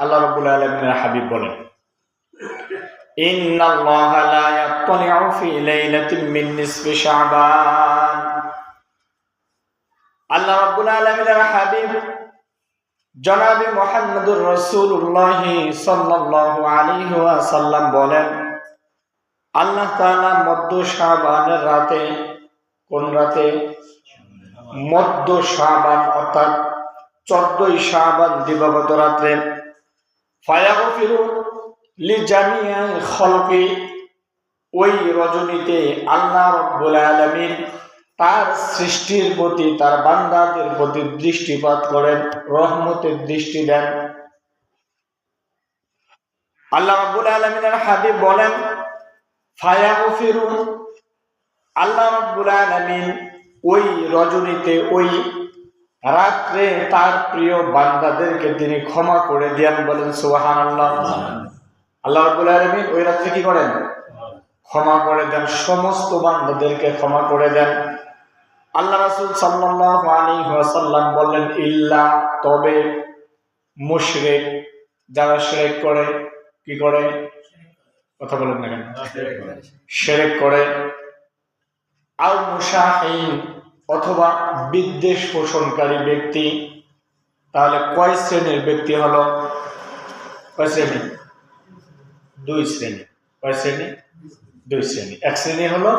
আল্লাহ রাব্বুল আলামিনের হাবিব বলেন, ইন্নাল্লাহা লা ইয়াত্তালিউ ফি লাইলাতিন মিন নিসফি শাবান। আল্লাহ রাব্বুল আলামিনের হাবিব জনাবে মুহাম্মদুর রাসূলুল্লাহ সাল্লাল্লাহু আলাইহি ওয়াসাল্লাম বলেন, আল্লাহ তাআলা মধ্য শাবানের রাতে, কোন রাতে? মধ্য শাবান অর্থাৎ 14ই শাবান দিবাগত রাত্রে ফায়াগফিরু লিজামিআল খালকি, ওই রজনীতে আল্লাহ রাব্বুল আলামিন তার সৃষ্টির প্রতি, তার বান্দাদের প্রতি দৃষ্টিপাত করেন, রহমতের দৃষ্টি দেন। আল্লাহ রাব্বুল আলামিনের হাবিব বলেন, ফায়াগফিরু, আল্লাহ রাব্বুল আলামিন ওই রজনীতে, ওই রাত্রে তার প্রিয় বান্দাদেরকে তিনি ক্ষমা করে দেন। বলেন সুবহানাল্লাহ। আল্লাহ রাব্বুল আলামিন ওই রাত্রে কি করেন? ক্ষমা করে দেন, সমস্ত বান্দাদেরকে ক্ষমা করে দেন। আল্লাহ রাসূল সাল্লাল্লাহু আলাইহি ওয়াসাল্লাম বললেন, ইল্লা, তবে মুশরিক, যারা শিরক করে, কি করে? কথা বলেন না কেন? শিরক করে। আও মুশাহিন, অথবা বিদ্বেষ পোষণকারী ব্যক্তি। তাহলে কয় শ্রেণীর ব্যক্তি হলো? কয় শ্রেণী? দুই শ্রেণী। কয় শ্রেণী? দুই শ্রেণী। এক শ্রেণী হলো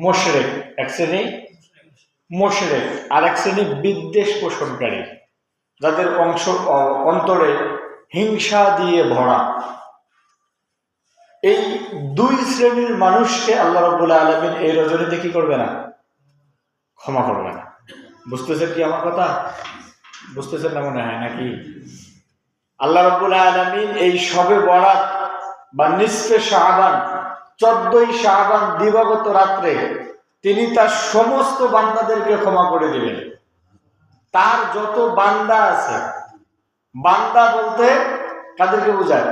মুশরিক, এক শ্রেণী মুশরিক, আর এক শ্রেণী বিদ্বেষ পোষণকারী, যাদের অন্তরে হিংসা দিয়ে ভরা। এই দুই শ্রেণীর মানুষকে আল্লাহ রাব্বুল আলামিন এই রজনীতে কি করবে না? ক্ষমা করবে না। বুঝতেছেন কি আমার কথা? বুঝতেছেন না মনে হয় নাকি? আল্লাহ রাব্বুল আলামিন এই শবে বরাত বা নিসফে শাবান, 14ই শাবান দিবাগত রাত্রে তিনি তার সমস্ত বান্দাদেরকে ক্ষমা করে দিবেন। তার যত বান্দা আছে, বান্দা বলতে কাদেরকে বোঝায়?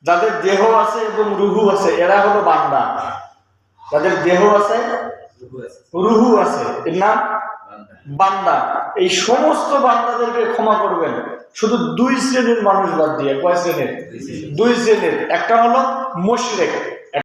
যাদের দেহ আছে এবং রুহু আছে, এরা হলো বান্দা। যাদের দেহ আছে, রুহু আছে, এর নাম বান্দা। এই সমস্ত বান্দাদেরকে ক্ষমা করবেন, শুধু দুই শ্রেণীর মানুষ বাদ দিয়ে। কয় শ্রেণীর? দুই শ্রেণীর। একটা হলো মুশরিক,